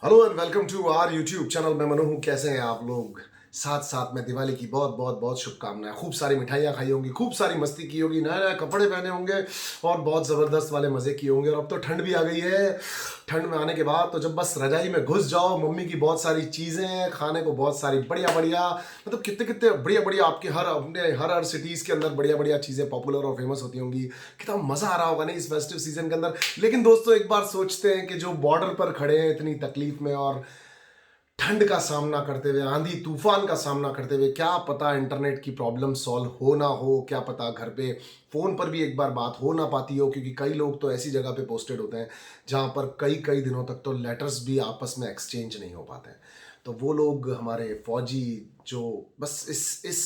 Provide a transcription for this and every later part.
Hello and welcome to our YouTube channel. मैं मनु हूँ। कैसे हैं आप लोग? साथ साथ में दिवाली की बहुत बहुत बहुत शुभकामनाएं। खूब सारी मिठाइयाँ खाई होंगी, खूब सारी मस्ती की होगी, नए नए कपड़े पहने होंगे और बहुत ज़बरदस्त वाले मज़े किए होंगे। और अब तो ठंड भी आ गई है। ठंड में आने के बाद तो जब बस रजाई में घुस जाओ, मम्मी की बहुत सारी चीज़ें खाने को, बहुत सारी बढ़िया बढ़िया, मतलब कितने कितने बढ़िया बढ़िया आपके हर सिटीज़ के अंदर बढ़िया बढ़िया चीज़ें पॉपुलर और फेमस होती होंगी। कितना मज़ा आ रहा होगा नहीं इस फेस्टिव सीजन के अंदर। लेकिन दोस्तों एक बार सोचते हैं कि जो बॉर्डर पर खड़े हैं इतनी तकलीफ में और ठंड का सामना करते हुए, आंधी तूफान का सामना करते हुए, क्या पता इंटरनेट की प्रॉब्लम सॉल्व हो ना हो, क्या पता घर पे फोन पर भी एक बार बात हो ना पाती हो, क्योंकि कई लोग तो ऐसी जगह पे पोस्टेड होते हैं जहां पर कई कई दिनों तक तो लेटर्स भी आपस में एक्सचेंज नहीं हो पाते हैं। तो वो लोग हमारे फौजी जो बस इस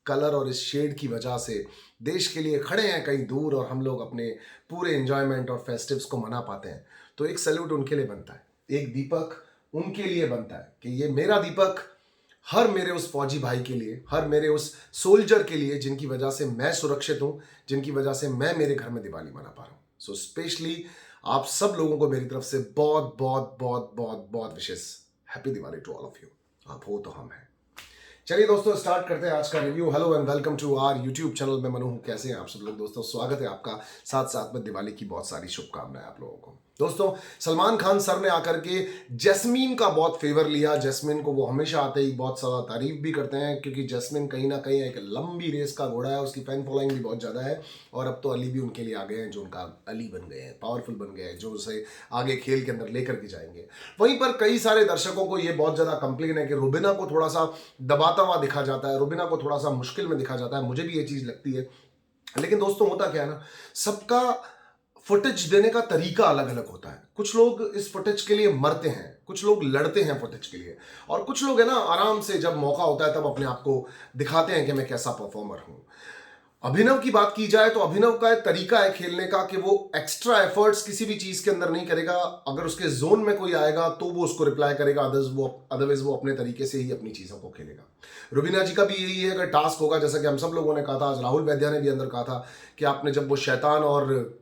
कलर और इस शेड की वजह से देश के लिए खड़े हैं कहीं दूर, और हम लोग अपने पूरे एंजॉयमेंट और फेस्टिव्स को मना पाते हैं। तो एक सैल्यूट उनके लिए बनता है, एक दीपक उनके लिए बनता है कि ये मेरा दीपक हर मेरे उस फौजी भाई के लिए, हर मेरे उस सोल्जर के लिए जिनकी वजह से मैं सुरक्षित हूं, जिनकी वजह से मैं मेरे घर में दिवाली मना पा रहा हूं। सो स्पेशली आप सब लोगों को मेरी तरफ से बहुत बहुत बहुत बहुत बहुत विशेष happy Diwali to all of you. आप हो तो हम हैं। चलिए दोस्तों स्टार्ट करते हैं आज का review. Hello and welcome to our YouTube channel. मैं मनु हूं। कैसे हैं आप सब लोग? दोस्तों स्वागत है आपका। साथ साथ में दिवाली की बहुत सारी शुभकामनाएं आप लोगों को। दोस्तों सलमान खान सर ने आकर के जैस्मीन का बहुत फेवर लिया। जैस्मीन को वो हमेशा आते ही बहुत सारा तारीफ भी करते हैं, क्योंकि जैस्मीन कहीं ना कहीं एक लंबी रेस का घोड़ा है, उसकी फैन फॉलोइंग भी बहुत ज़्यादा है। और अब तो अली भी उनके लिए आ गए हैं, जो उनका अली बन गए हैं, पावरफुल बन गए हैं, जो उसे आगे खेल के अंदर लेकर के जाएंगे। वहीं पर कई सारे दर्शकों को ये बहुत ज़्यादा कंप्लेन है कि रुबीना को थोड़ा सा दबाता हुआ दिखा जाता है, रुबीना को थोड़ा सा मुश्किल में दिखा जाता है। मुझे भी ये चीज़ लगती है। लेकिन दोस्तों होता क्या है ना, सबका फुटेज देने का तरीका अलग अलग होता है। कुछ लोग इस फुटेज के लिए मरते हैं, कुछ लोग लड़ते हैं फुटेज के लिए, और कुछ लोग है ना आराम से जब मौका होता है तब अपने आप को दिखाते हैं कि मैं कैसा परफॉर्मर हूं। अभिनव की बात की जाए तो अभिनव का एक तरीका है खेलने का कि वो एक्स्ट्रा एफर्ट्स किसी भी चीज के अंदर नहीं करेगा। अगर उसके जोन में कोई आएगा तो वो उसको रिप्लाई करेगा, अदरवाइज वो अपने तरीके से ही अपनी चीजों को खेलेगा। रुबीना जी का भी यही है। अगर टास्क होगा, जैसा कि हम सब लोगों ने कहा था, आज राहुल वैद्या ने भी अंदर कहा था कि आपने जब वो शैतान और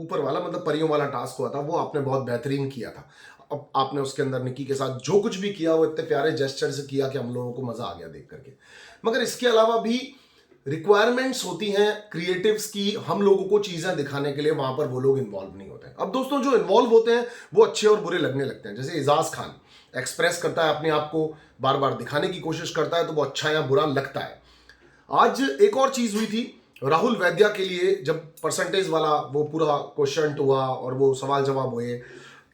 ऊपर वाला मतलब परियों वाला टास्क हुआ था, वो आपने बहुत बेहतरीन किया था। अब आपने उसके अंदर निकी के साथ जो कुछ भी किया वो इतने प्यारे जेस्चर से किया कि हम लोगों को मजा आ गया देख करके। मगर इसके अलावा भी रिक्वायरमेंट्स होती हैं क्रिएटिव्स की, हम लोगों को चीजें दिखाने के लिए, वहां पर वो लोग इन्वॉल्व नहीं होते हैं। अब दोस्तों जो इन्वॉल्व होते हैं वो अच्छे और बुरे लगने लगते हैं। जैसे एजाज खान एक्सप्रेस करता है अपने आप को, बार बार दिखाने की कोशिश करता है, तो वो अच्छा या बुरा लगता है। आज एक और चीज हुई थी राहुल वैद्या के लिए, जब परसेंटेज वाला वो पूरा क्वेश्चन हुआ और वो सवाल जवाब हुए,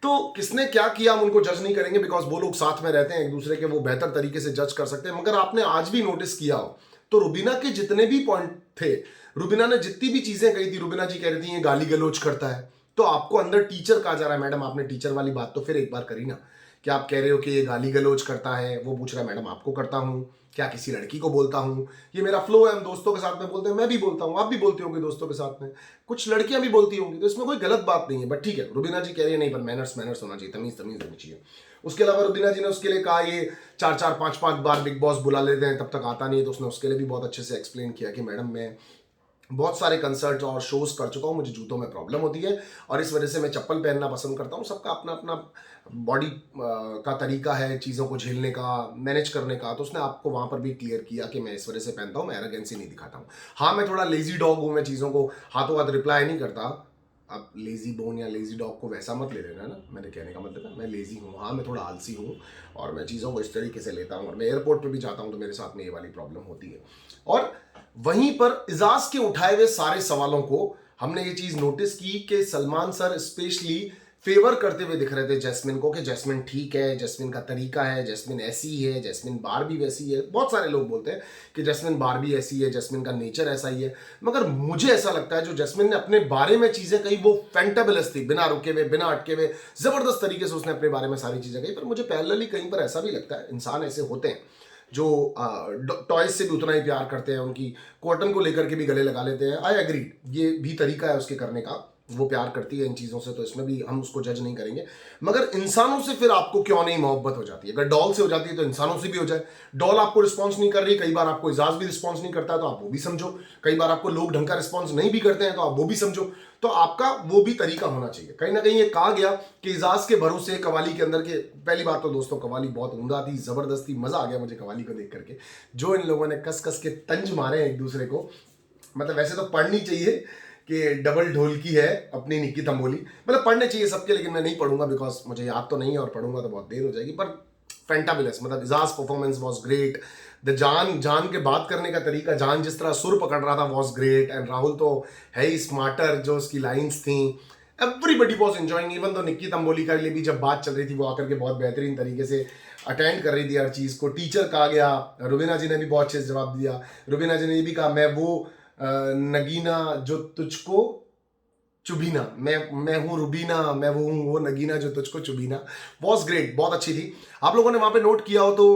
तो किसने क्या किया हम उनको जज नहीं करेंगे, बिकॉज वो लोग साथ में रहते हैं एक दूसरे के, वो बेहतर तरीके से जज कर सकते हैं। मगर आपने आज भी नोटिस किया हो तो रुबीना के जितने भी पॉइंट थे, रुबीना ने जितनी भी चीजें कही थी, रुबीना जी कह रही थी ये गाली गलौज करता है, तो आपको अंदर टीचर कहा जा रहा है। मैडम आपने टीचर वाली बात तो फिर एक बार करी ना, कि आप कह रहे हो कि ये गाली गलौज करता है। वो पूछ रहा है मैडम आपको करता हूं क्या, किसी लड़की को बोलता हूं, ये मेरा फ्लो है, हम दोस्तों के साथ में बोलते हैं, मैं भी बोलता हूं, आप भी बोलते होंगे दोस्तों के साथ में, कुछ लड़कियां भी बोलती होंगी, तो इसमें कोई गलत बात नहीं है। बट ठीक है, रुबीना जी कह रही है नहीं, पर मैनर्स मैनर्स होना चाहिए, तमीज तमीज होनी चाहिए। उसके अलावा रुबीना जी ने उसके लिए कहा ये चार चार पांच पांच बार बिग बॉस बुला लेते हैं तब तक आता नहीं है, तो उसने उसके लिए भी बहुत अच्छे से एक्सप्लेन किया कि मैडम मैं बहुत सारे कंसर्ट और शोज कर चुका हूँ, मुझे जूतों में प्रॉब्लम होती है और इस वजह से मैं चप्पल पहनना पसंद करता हूँ। सबका अपना अपना बॉडी का तरीका है चीज़ों को झेलने का, मैनेज करने का। तो उसने आपको वहाँ पर भी क्लियर किया कि मैं इस वजह से पहनता हूँ, मैं एरोगेंसी नहीं दिखाता हूँ। हाँ मैं थोड़ा लेजी डॉग हूँ, मैं चीज़ों को हाथों हाथ रिप्लाई नहीं करता। अब लेजी बोन या लेजी डॉग को वैसा मत ले लेना ना, मैंने कहने का मतलब है मैं लेजी हूँ। हाँ मैं थोड़ा आलसी हूँ और मैं चीज़ों को इस तरीके से लेता हूँ, और मैं एयरपोर्ट पर भी जाता हूँ तो मेरे साथ में ये वाली प्रॉब्लम होती है। और वहीं पर इजाज के उठाए हुए सारे सवालों को हमने ये चीज नोटिस की कि सलमान सर स्पेशली फेवर करते हुए दिख रहे थे जैस्मिन को, कि जैस्मिन ठीक है, जैस्मिन का तरीका है, जैस्मिन ऐसी ही है, जैस्मिन बारबी वैसी है। बहुत सारे लोग बोलते हैं कि जैस्मिन बारबी ऐसी है, जैस्मिन का नेचर ऐसा ही है। मगर मुझे ऐसा लगता है जो जैस्मिन ने अपने बारे में चीजें कही वो फैंटाबुलस थी, बिना रुके हुए, बिना अटके हुए, जबरदस्त तरीके से उसने अपने बारे में सारी चीजें कही। पर मुझे पैरेलली कहीं पर ऐसा भी लगता है इंसान ऐसे होते हैं जो टॉयज से भी उतना ही प्यार करते हैं, उनकी कॉटन को लेकर के भी गले लगा लेते हैं। आई एग्री, ये भी तरीका है उसके करने का। वो प्यार करती है इन चीज़ों से, तो इसमें भी हम उसको जज नहीं करेंगे। मगर इंसानों से फिर आपको क्यों नहीं मोहब्बत हो जाती है? अगर डॉल से हो जाती है तो इंसानों से भी हो जाए। डॉल आपको रिस्पॉन्स नहीं कर रही, कई बार आपको एजाज भी रिस्पॉन्स नहीं करता है तो आप वो भी समझो, कई बार आपको लोग ढंग का रिस्पॉन्स नहीं भी करते हैं तो आप वो भी समझो। तो आपका वो भी तरीका होना चाहिए। कहीं ना कहीं ये कहा गया कि एजाज के भरोसे कवाली के अंदर के, पहली बात तो दोस्तों कवाली बहुत उम्दा थी, जबरदस्ती, मजा आ गया मुझे कवाली को देख करके। जो इन लोगों ने कस कस के तंज मारे हैं एक दूसरे को, मतलब वैसे तो पढ़नी चाहिए कि डबल ढोलकी है अपनी निक्की तंबोली, मतलब पढ़ने चाहिए सबके, लेकिन मैं नहीं पढ़ूंगा बिकॉज मुझे याद तो नहीं है और पढ़ूंगा तो बहुत देर हो जाएगी। पर फैंटाबुलस, मतलब एजाज परफॉर्मेंस वाज ग्रेट। द जान के बात करने का तरीका, जान जिस तरह सुर पकड़ रहा था वाज ग्रेट। एंड राहुल तो है ही स्मार्टर, जो उसकी लाइंस थी, एवरीबडी वॉज एंजॉइंग। इवन तो निक्की तंबोली का लिए भी जब बात चल रही थी, वो आकर के बहुत बेहतरीन तरीके से अटेंड कर रही थी हर चीज़ को। टीचर कहा गया, रुबीना जी ने भी बहुत अच्छे से जवाब दिया। रुबीना जी ने ये भी कहा, मैं वो नगीना जो तुझको चुबीना, मैं हूँ रुबीना, मैं वो नगीना जो तुझको चुबीना। वॉज ग्रेट, बहुत अच्छी थी। आप लोगों ने वहां पे नोट किया हो तो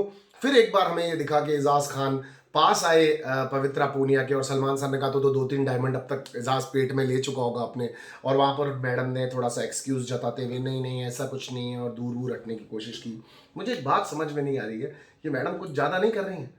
फिर एक बार हमें ये दिखा कि एजाज खान पास आए पवित्रा पूनिया के, और सलमान सर ने कहा तो 2-3 डायमंड अब तक एजाज पेट में ले चुका होगा अपने। और वहां पर मैडम ने थोड़ा सा एक्सक्यूज जताते हुए नहीं नहीं ऐसा कुछ नहीं है और दूर दूर हटने की कोशिश की। मुझे एक बात समझ में नहीं आ रही है कि मैडम कुछ ज़्यादा नहीं कर रही हैं।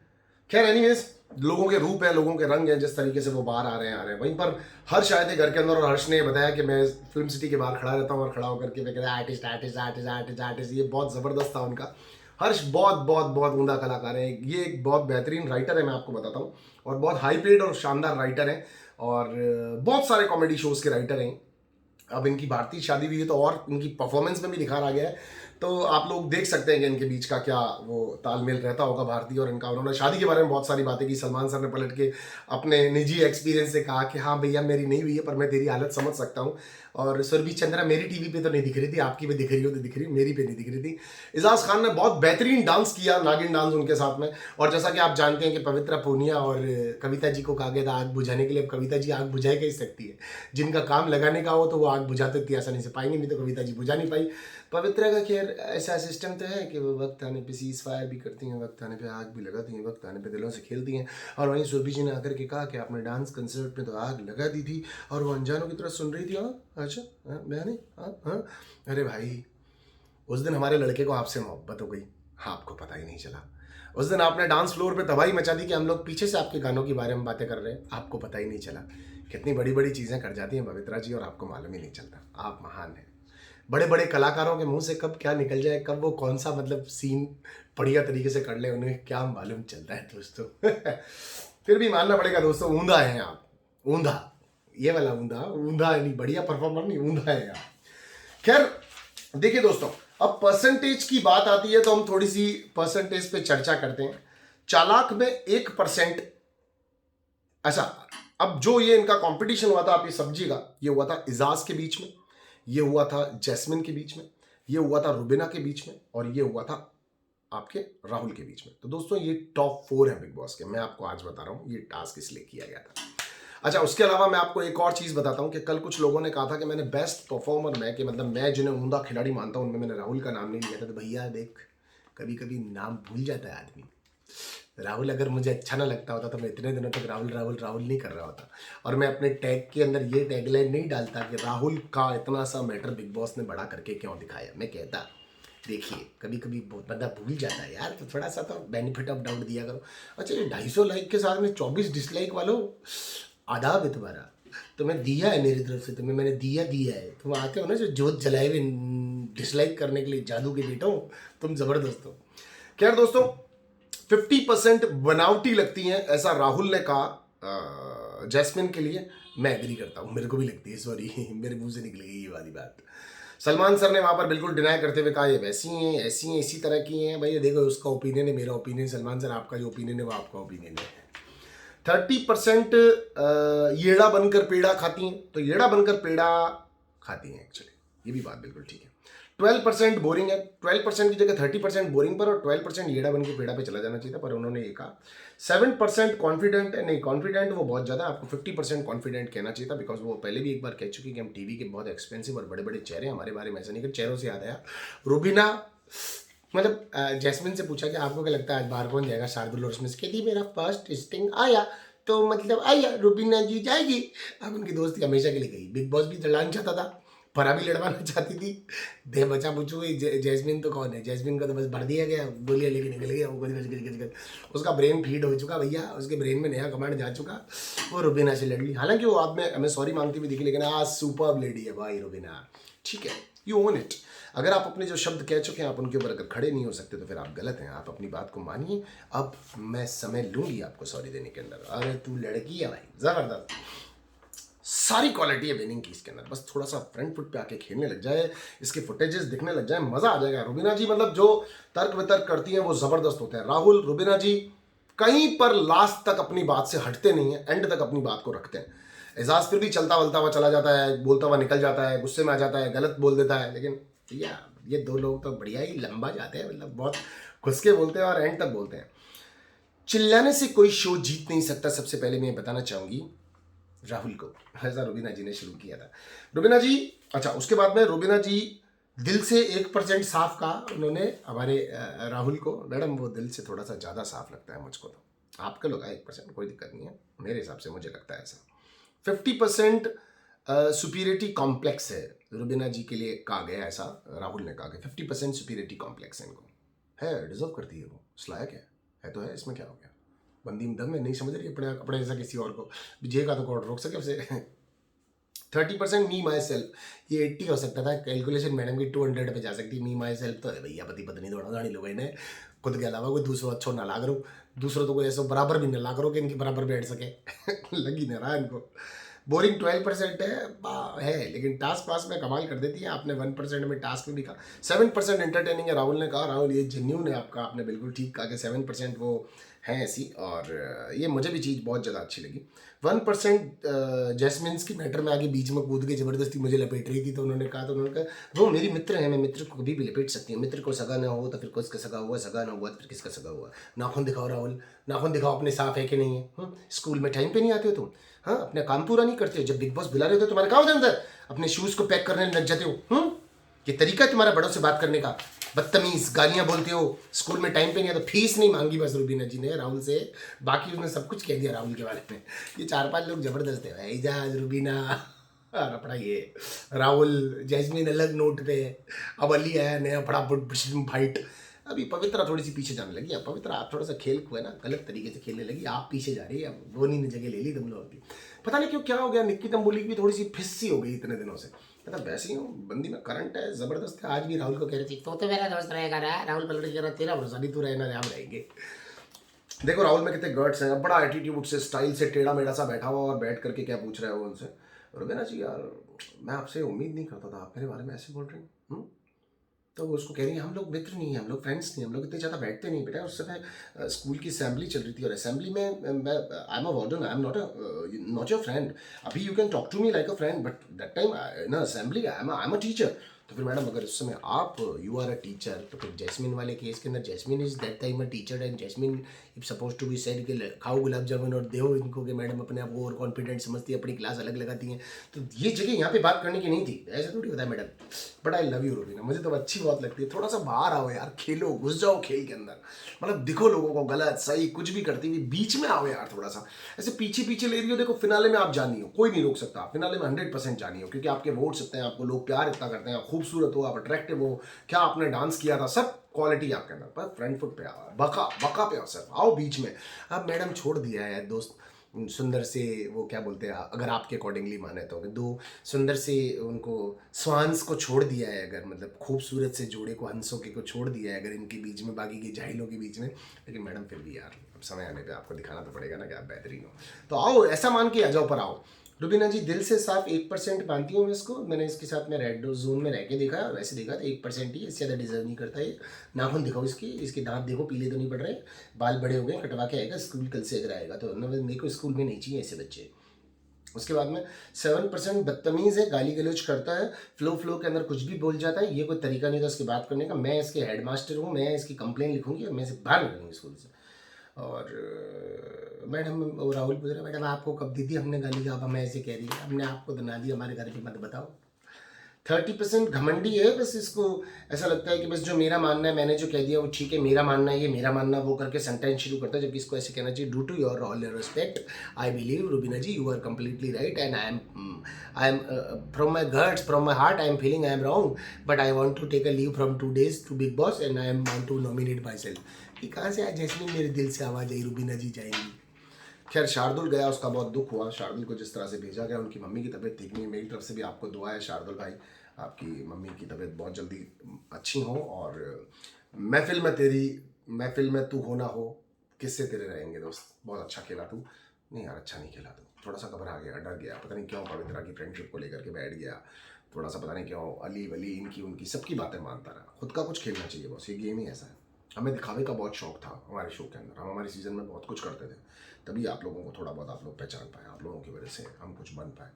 खैर एनीवेज, लोगों के रूप है, लोगों के रंग हैं, जिस तरीके से वो बाहर आ रहे हैं। वहीं पर हर्ष आए थे घर के अंदर और हर्ष ने बताया कि मैं फिल्म सिटी के बाहर खड़ा रहता हूँ और खड़ा होकर के मैं कह रहा artist artist artist artist artist. ये बहुत ज़बरदस्त था उनका। हर्ष बहुत बहुत बहुत उम्दा कलाकार है, ये एक बहुत बेहतरीन राइटर है, मैं आपको बताता हूँ, और बहुत हाई पेड और शानदार राइटर है, और बहुत सारे कॉमेडी शोज़ के राइटर हैं। अब इनकी भारतीय शादी हुई है तो और इनकी परफॉर्मेंस में भी निखार आ गया है। तो आप लोग देख सकते हैं कि इनके बीच का क्या वो तालमेल रहता होगा भारतीय और इनका। उन्होंने शादी के बारे में बहुत सारी बातें की। सलमान सर ने पलट के अपने निजी एक्सपीरियंस से कहा कि हाँ भैया मेरी नहीं हुई है पर मैं तेरी हालत समझ सकता हूँ। और सुरभि चंद्रा मेरी टीवी पे तो नहीं दिख रही थी, आपकी पे दिख रही हो तो दिख रही, मेरी पे नहीं दिख रही थी। एजाज खान ने बहुत बेहतरीन डांस किया, नागिन डांस उनके साथ में। और जैसा कि आप जानते हैं कि पवित्रा पूनिया और कविता जी को कहा गया था आग बुझाने के लिए। अब कविता जी आग बुझाई कैसे सकती है? जिनका काम लगाने का हो तो वो आग बुझाते इतनी आसानी से पाएंगे, नहीं तो कविता जी बुझा नहीं पाई। पवित्रा का खैर ऐसा सिस्टम तो है कि वो वक्त आने पे सीज फायर भी करती हैं, वक्त आने पे आग भी लगाती हैं, वक्त आने पे दिलों से खेलती हैं। और वहीं सुरभि जी ने आकर के कहा कि आपने डांस कंसर्ट में तो आग लगा दी थी और वो अनजानों की तरह सुन रही थी। हाँ अच्छा, हाँ मैं नहीं, हाँ हाँ। अरे भाई, उस दिन हमारे लड़के को आपसे मोहब्बत हो गई, हाँ आपको पता ही नहीं चला। उस दिन आपने डांस फ्लोर पे तबाही मचा दी कि हम लोग पीछे से आपके गानों के बारे में बातें कर रहे हैं, आपको पता ही नहीं चला। कितनी बड़ी बड़ी चीज़ें कर जाती हैं पवित्रा जी और आपको मालूम ही नहीं चलता। आप महान हैं। बड़े बड़े कलाकारों के मुंह से कब क्या निकल जाए, कब वो कौन सा मतलब सीन बढ़िया तरीके से कर ले, उन्हें क्या मालूम चलता है दोस्तों। फिर भी मानना पड़ेगा दोस्तों, ऊंधा है आप, ऊंधा, ये वाला ऊंधा, ऊंधा नहीं, बढ़िया परफॉर्मर नहीं, ऊंधा है आप। खैर देखिए दोस्तों, अब परसेंटेज की बात आती है तो हम थोड़ी सी परसेंटेज पे चर्चा करते हैं। चालाक में 1%। अच्छा, अब जो ये इनका कंपटीशन हुआ था, आप ये समझिएगा, ये हुआ था एजाज के बीच में, ये हुआ था जैस्मिन के बीच में, ये हुआ था रुबीना के बीच में, और ये हुआ था आपके राहुल के बीच में। तो दोस्तों ये टॉप 4 है बिग बॉस के। मैं आपको आज बता रहा हूं ये टास्क इसलिए किया गया था। अच्छा, उसके अलावा मैं आपको एक और चीज बताता हूं कि कल कुछ लोगों ने कहा था कि मैंने बेस्ट परफॉर्मर मैं, कि मतलब मैं जिन्हें उम्दा खिलाड़ी मानता हूं उनमें मैंने राहुल का नाम नहीं लिया था। तो भैया देख, कभी कभी नाम भूल जाता है आदमी। राहुल अगर मुझे अच्छा ना लगता होता तो मैं इतने दिनों तक राहुल राहुल राहुल नहीं कर रहा होता, और मैं अपने टैग के अंदर ये टैगलाइन नहीं डालता कि राहुल का इतना सा मैटर बिग बॉस ने बड़ा करके क्यों दिखाया। मैं कहता देखिए कभी कभी बहुत बंदा भूल जाता है यार, तो थोड़ा सा तो बेनिफिट ऑफ डाउट दिया करो। अच्छा, ये 250 लाइक के साथ में 24 डिसलाइक वालों, आदाब है तुम्हारा, तुम्हें दिया है मेरी तरफ से, तुम्हें मैंने दिया है। तुम आते हो ना जो जोत जलाए हुए डिसलाइक करने के लिए, जादू के बेटो, तुम जबरदस्त हो। खैर दोस्तों, 50% बनावटी लगती हैं ऐसा राहुल ने कहा जैस्मिन के लिए। मैं एग्री करता हूं, मेरे को भी लगती है, सॉरी मेरे मुंह से निकल गई ये वाली बात। सलमान सर ने वहां पर बिल्कुल डिनाई करते हुए कहा ये वैसी हैं, ऐसी हैं, इसी तरह की हैं। भाई देखो, उसका ओपिनियन है, मेरा ओपिनियन। सलमान सर आपका जो ओपिनियन है वो आपका ओपिनियन है। 30% येड़ा बनकर पेड़ा खाती हैं, तो येड़ा बनकर पेड़ा खाती हैं एक्चुअली, ये भी बात बिल्कुल ठीक है। 12% बोरिंग है। 12% की जगह 30% बोरिंग पर और 12% येड़ा बन के पेड़ा पे चला जाना चाहिए था, पर उन्होंने ये कहा। 7% कॉन्फिडेंट है, नहीं कॉन्फिडेंट वो बहुत ज़्यादा, आपको 50% कॉन्फिडेंट कहना चाहिए था, बिकॉज वो पहले भी एक बार कह चुकी कि हम टीवी के बहुत एक्सपेंसिव और बड़े बड़े चेहरे, हमारे बारे में ऐसा नहीं। कि चेहरों से याद आया, रुबीना मतलब जैस्मिन से पूछा कि आपको क्या लगता है आज बाहर कौन जाएगा, शार्दुल और उसमें से कहती मेरा फर्स्ट स्टिंग आया, तो मतलब आइए रुबीना जी जाएगी। अब उनकी दोस्ती हमेशा के लिए गई। बिग बॉस भी लड़ाना चाहता था, परा भी लड़वाना चाहती थी। दे बचा पूछू गई। जैस्मिन तो कौन है, जैस्मिन का तो बस भर दिया गया, गोलियां लेके निकल गया वो। उसका ब्रेन फीड हो चुका भैया, उसके ब्रेन में नया कमांड जा चुका। वो रुबीना से लड़ ली, हालांकि वो आप में हमें सॉरी मांगती भी दिखी, लेकिन आज सुपर लेडी है भाई रुबीना। ठीक है, यू ओन इट। अगर आप अपने जो शब्द कह चुके हैं, आप उनके ऊपर अगर खड़े नहीं हो सकते तो फिर आप गलत हैं। आप अपनी बात को मानिए। अब मैं समय लूंगी आपको सॉरी देने के अंदर। अरे तू लड़की है भाई, जबरदस्त सारी क्वालिटी है विनिंग की इसके अंदर। बस थोड़ा सा फ्रंट फुट पे आके खेलने लग जाए, इसके फुटेजेस दिखने लग जाए, मजा आ जाएगा। रुबीना जी मतलब जो तर्क वितर्क करती हैं वो जबरदस्त होते हैं। राहुल, रुबीना जी कहीं पर लास्ट तक अपनी बात से हटते नहीं है, एंड तक अपनी बात को रखते हैं। एजाज फिर भी चलता वलता हुआ चला जाता है, बोलता हुआ निकल जाता है, गुस्से में आ जाता है, गलत बोल देता है, लेकिन भैया ये दो लोग तो बढ़िया ही लंबा जाते हैं, मतलब बहुत घुस के बोलते हैं और एंड तक बोलते हैं। चिल्लाने से कोई शो जीत नहीं सकता, सबसे पहले मैं बताना चाहूंगी राहुल को। ऐसा रुबीना जी ने शुरू किया था। रुबीना जी, अच्छा उसके बाद में रुबीना जी दिल से 1% साफ कहा उन्होंने हमारे राहुल को। मैडम वो दिल से थोड़ा सा ज़्यादा साफ लगता है मुझको, तो आपके लोग 1% कोई दिक्कत नहीं है, मेरे हिसाब से मुझे लगता है ऐसा। 50% सुपीरियरिटी कॉम्प्लेक्स है रुबीना जी के लिए कहा गया, ऐसा राहुल ने कहा कि 50% सुपीरियरिटी कॉम्प्लेक्स है इनको, है, डिजर्व करती है वो, इस लायक है तो है, इसमें क्या हो गया। बंदी में दम है, नहीं समझ रही अपने अपने जैसा किसी और को, विजय का तो कौन रोक सके उसे। 30% मी माई सेल्फ, ये 80 हो सकता था, कैलकुलेशन मैडम की 200 पे जा सकती है। मी माई सेल्फ तो है भैया, पति पत्नी दोनों गाड़ी लोग इन्हें, खुद के अलावा कोई दूसरा अच्छा ना ला करो, दूसरों तो कोई ऐसा बराबर भी ना ला करो कि इनके बराबर बैठ सके। लगी ना रहा इनको। बोरिंग 12% है, लेकिन टास्क पास में कमाल कर देती है। आपने 1% में टास्क में भी कहा, 7% एंटरटेनिंग है। राहुल ने कहा, राहुल ये जेन्यून है आपका, आपने बिल्कुल ठीक कहा कि 7% वो है ऐसी, और ये मुझे भी चीज़ बहुत ज़्यादा अच्छी लगी। 1% जैस्मिन्स की मैटर में आगे बीच में कूद के ज़बरदस्ती मुझे लपेट रही थी, तो उन्होंने कहा वो मेरी मित्र है, मैं मित्र को कभी भी लपेट सकती हूँ। मित्र को सगा ना हो तो फिर किसका सगा हुआ, सगा ना हुआ तो फिर किसका सगा हुआ। नाखून दिखाओ राहुल, नाखून दिखाओ अपने साफ है कि नहीं है। स्कूल में टाइम पे नहीं आते हो तुम, हाँ अपना काम पूरा नहीं करते हो, जब बिग बॉस बुला रहे हो तो तुम्हारे काम हो जाता है, अपने शूज़ को पैक करने लग जाते हो। ये तरीका है तुम्हारा बड़ों से बात करने का, बदतमीज गालियां बोलते हो, स्कूल में टाइम पे नहीं है तो फीस नहीं मांगी बस रुबीना जी ने राहुल से, बाकी उसने सब कुछ कह दिया राहुल के बारे में। ये 4-5 लोग जबरदस्त है, एजाज, रुबीना और अपना ये राहुल, जैस्मिन अलग नोट पे, अब अली आया नया फटाफट फाइट। अभी पवित्रा थोड़ी सी पीछे जाने लगी। अब पवित्रा आप थोड़ा सा खेल को है ना गलत तरीके से खेलने लगी, आप पीछे जा रही है। अब धोनी ने जगह ले ली तुम लोगों की, पता नहीं क्यों क्या हो गया। निक्की तंबोली की भी थोड़ी सी फिस्सी हो गई इतने दिनों से, मतलब वैसे ही हूँ, बंदी में करंट है, जबरदस्त है। आज भी राहुल को कह रही थी तो मेरा दोस्त रहेगा ना, राहुल पलट कह रहा तेरा भरोसा नहीं, तू रहना हम रहेंगे। देखो राहुल में कितने गट्स हैं, बड़ा एटीट्यूड से, स्टाइल से, टेढ़ा मेढ़ा सा बैठा हुआ और बैठ करके क्या पूछ रहा है वो उनसे, रुबीना जी यार मैं आपसे उम्मीद नहीं करता था, आप मेरे बारे में ऐसे बोल रहे हैं। तो वो उसको कह रही है हम लोग मित्र नहीं हैं, हम लोग फ्रेंड्स नहीं, हम लोग इतने ज़्यादा बैठते नहीं बेटा। उस समय स्कूल की असेंबली चल रही थी, और असेंबली में मैं I am a warden, I am not your friend. अभी you can talk to me like a friend, but that time in assembly I am a teacher. तो फिर मैडम अगर उस समय आप यू आर अ टीचर, तो फिर jasmine वाले केस के अंदर Jasmin is that time a teacher, and Jasmin if suppose to be said कि खाओ गुलाब जामुन और दो इनको, कि मैडम अपने आप को ओवर कॉन्फिडेंट समझती है, अपनी क्लास अलग लगाती हैं, तो ये जगह यहाँ पे बात करने की नहीं थी, ऐसा थोड़ी होता है madam. But I love you Rubina, मुझे तो अच्छी बहुत लगती है। थोड़ा सा बाहर आओ यार, खेलो, घुस जाओ खेल के अंदर, मतलब दिखो लोगों को, गलत सही कुछ भी करती हुई बीच में आओ यार। थोड़ा सा ऐसे पीछे पीछे ले रही हो, देखो फिनाले में आप जानी हो, कोई नहीं रोक सकता, फिनाले में 100% जानी हो, क्योंकि आपके वोट्स इतने हैं, आपको लोग प्यार इतना करते हैं, आप खूबसूरत हो, आप अट्रैक्टिव हो, क्या आपने डांस किया था, सब क्वालिटी आपके अंदर, पर फ्रंट फुट पे आओ, बका बका पे आओ सर, आओ बीच में। अब मैडम छोड़ दिया है दोस्त सुंदर से, वो क्या बोलते हैं अगर आपके अकॉर्डिंगली माने तो, दो सुंदर से उनको स्वांस को छोड़ दिया है, अगर मतलब खूबसूरत से जोड़े को, हंसों के को छोड़ दिया है अगर इनके बीच में, बाकी के जाहिलों के बीच में। लेकिन मैडम फिर भी यार अब समय आने पे आपको दिखाना तो पड़ेगा ना कि आप बेहतरीन हो, तो आओ ऐसा मान के आ जाओ, पर आओ। रुबीना जी दिल से साफ 1% मानती हूँ मैं इसको, मैंने इसके साथ में रेड जोन में रह के देखा, वैसे देखा तो 1% ही, इससे ज़्यादा डिजर्व नहीं करता ये। नाखून दिखाओ इसके दांत देखो, पीले तो नहीं पड़ रहे, बाल बड़े हो गए, कटवा के आएगा स्कूल कल से अगर आएगा तो, मेरे को स्कूल में नहीं चाहिए ऐसे बच्चे। उसके बाद में 7% बदतमीज़ है, गाली गलौज करता है, फ्लो के अंदर कुछ भी बोल जाता है, ये कोई तरीका नहीं था इसकी बात करने का। मैं इसके हेडमास्टर हूँ, मैं इसकी कंप्लेन लिखूंगी और मैं इसे बाहर निकलूंगी स्कूल से। और मैडम राहुल पूछ रहे मैडम आपको कब दी थी हमने गाली, का अब हमें ऐसे कह रही है, हमने आपको तो ना दी, हमारे घर पे मत बताओ। 30% घमंडी है, बस इसको ऐसा लगता है कि बस जो मेरा मानना है मैंने जो कह दिया वो ठीक है, मेरा मानना है ये, मेरा मानना वो करके सेंटेंस शुरू करता है, जबकि इसको ऐसे कहना चाहिए, due to your all respect I believe Rubina ji you are completely right and I am from my guts from my heart I am feeling I am wrong but I want to take a leave from 2 days to Bigg Boss and I am want to nominate myself. ये कहाँ से आज jasmine मेरे दिल से आवाज़ आई रुबीना जी जाएंगी। खैर शार्दुल गया, उसका बहुत दुख हुआ। शार्दुल को जिस तरह से भेजा गया, उनकी मम्मी की तबीयत ठीक नहीं है। मेरी तरफ से भी आपको दुआ है शार्दुल भाई, आपकी मम्मी की तबीयत बहुत जल्दी अच्छी हो, और महफिल में तू हो ना हो, किससे तेरे रहेंगे दोस्त। बहुत अच्छा खेला तू। नहीं यार अच्छा नहीं खेला तू, थोड़ा सा घबरा गया, डर गया, पता नहीं क्यों पवित्रा की फ्रेंडशिप को लेकर के बैठ गया थोड़ा सा, पता नहीं क्यों अली वली इनकी उनकी सबकी बातें मानता रहा। खुद का कुछ खेलना चाहिए बॉस, ये गेम ही ऐसा है। हमें दिखावे का बहुत शौक था हमारे शो के अंदर, हम हमारे सीजन में बहुत कुछ करते थे, तभी आप लोगों को थोड़ा बहुत आप लोग पहचान पाए, आप लोगों की वजह से हम कुछ बन पाए।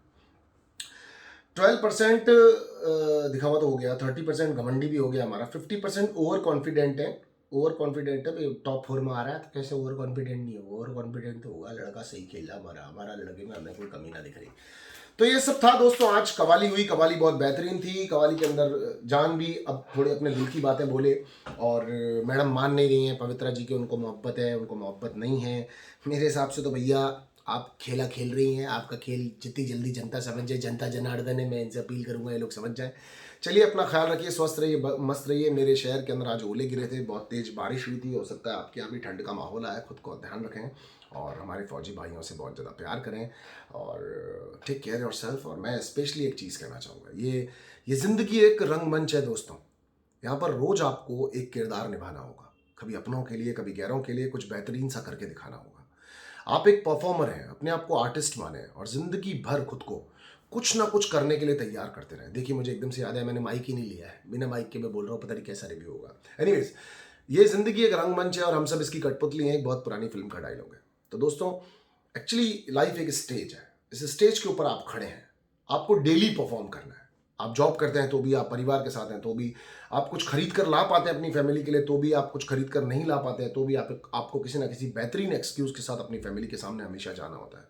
12% दिखावा तो हो गया, 30% घमंडी भी हो गया हमारा, 50% ओवर कॉन्फिडेंट है। ओवर कॉन्फिडेंट है, टॉप 4 में आ रहा है तो कैसे ओवर कॉन्फिडेंट नहीं होगा, ओवर कॉन्फिडेंट तो होगा। लड़का सही खेला हमारा लड़के में हमें कोई कमी ना दिख रही। तो ये सब था दोस्तों, आज कवाली हुई, कवाली बहुत बेहतरीन थी। कवाली के अंदर जान भी अब थोड़े अपने दिल की बातें बोले, और मैडम मान नहीं रही हैं पवित्रा जी की, उनको मोहब्बत है, उनको मोहब्बत नहीं है। मेरे हिसाब से तो भैया आप खेला खेल रही हैं, आपका खेल जितनी जल्दी जनता समझ जाए, जनता जनार्दन है, मैं इनसे अपील करूंगा ये लोग समझ जाए। चलिए अपना ख्याल रखिए, स्वस्थ रहिए, मस्त रहिए। मेरे शहर के अंदर आज ओले गिरे थे, बहुत तेज़ बारिश हुई थी, हो सकता है आपके यहाँ भी ठंड का माहौल आया। खुद को ध्यान रखें और हमारे फौजी भाइयों से बहुत ज़्यादा प्यार करें, और टेक केयर योर सेल्फ। और मैं स्पेशली एक चीज़ कहना चाहूँगा, ये ज़िंदगी एक रंगमंच है दोस्तों, यहाँ पर रोज़ आपको एक किरदार निभाना होगा, कभी अपनों के लिए कभी गैरों के लिए कुछ बेहतरीन सा करके दिखाना होगा। आप एक परफॉर्मर हैं, अपने आप को आर्टिस्ट माने, और ज़िंदगी भर खुद को कुछ ना कुछ करने के लिए तैयार करते रहे। देखिए मुझे एकदम से याद है, मैंने माइक ही नहीं लिया है, बिना माइक के मैं बोल रहा हूँ, पता नहीं कैसा रिव्यू होगा। एनीवेज, ये ज़िंदगी एक रंगमंच है और हम सब इसकी कठपुतली हैं, एक बहुत पुरानी फिल्म का डायलॉग है। तो दोस्तों एक्चुअली लाइफ एक स्टेज है, इस स्टेज के ऊपर आप खड़े हैं, आपको डेली परफॉर्म करना है। आप जॉब करते हैं तो भी, आप परिवार के साथ हैं तो भी, आप कुछ खरीद कर ला पाते हैं अपनी फैमिली के लिए तो भी, आप कुछ खरीद कर नहीं ला पाते हैं तो भी, आपको किसी ना किसी बेहतरीन एक्सक्यूज के साथ अपनी फैमिली के सामने हमेशा जाना होता है।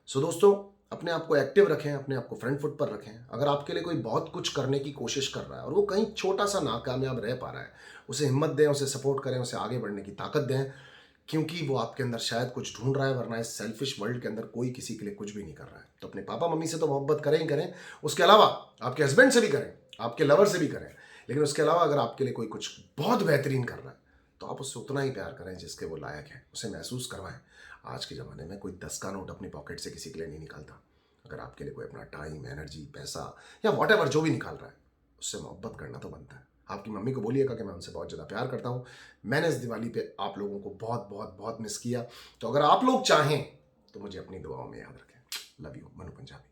सो दोस्तों अपने आप को एक्टिव रखें, अपने आप को फ्रंट फुट पर रखें। अगर आपके लिए कोई बहुत कुछ करने की कोशिश कर रहा है और वो कहीं छोटा सा नाकामयाब रह पा रहा है, उसे हिम्मत दें, उसे सपोर्ट करें, उसे आगे बढ़ने की ताकत दें, क्योंकि वो आपके अंदर शायद कुछ ढूंढ रहा है, वरना इस सेल्फिश वर्ल्ड के अंदर कोई किसी के लिए कुछ भी नहीं कर रहा है। तो अपने पापा मम्मी से तो मोहब्बत करें ही करें, उसके अलावा आपके हस्बैंड से भी करें, आपके लवर से भी करें, लेकिन उसके अलावा अगर आपके लिए कोई कुछ बहुत बेहतरीन कर रहा है तो आप उससे उतना ही प्यार करें जिसके वो लायक है, उसे महसूस करवाएं। आज के ज़माने में कोई 10 का नोट अपनी पॉकेट से किसी के लिए नहीं निकालता। अगर आपके लिए कोई अपना टाइम, एनर्जी, पैसा या वॉट जो भी निकाल रहा है, उससे मोहब्बत करना तो बनता है। आपकी मम्मी को बोलिएगा कि मैं उनसे बहुत ज़्यादा प्यार करता हूँ। मैंने इस दिवाली पे आप लोगों को बहुत बहुत बहुत मिस किया। तो अगर आप लोग चाहें तो मुझे अपनी दुआओं में याद रखें। Love you, Manu Punjabi.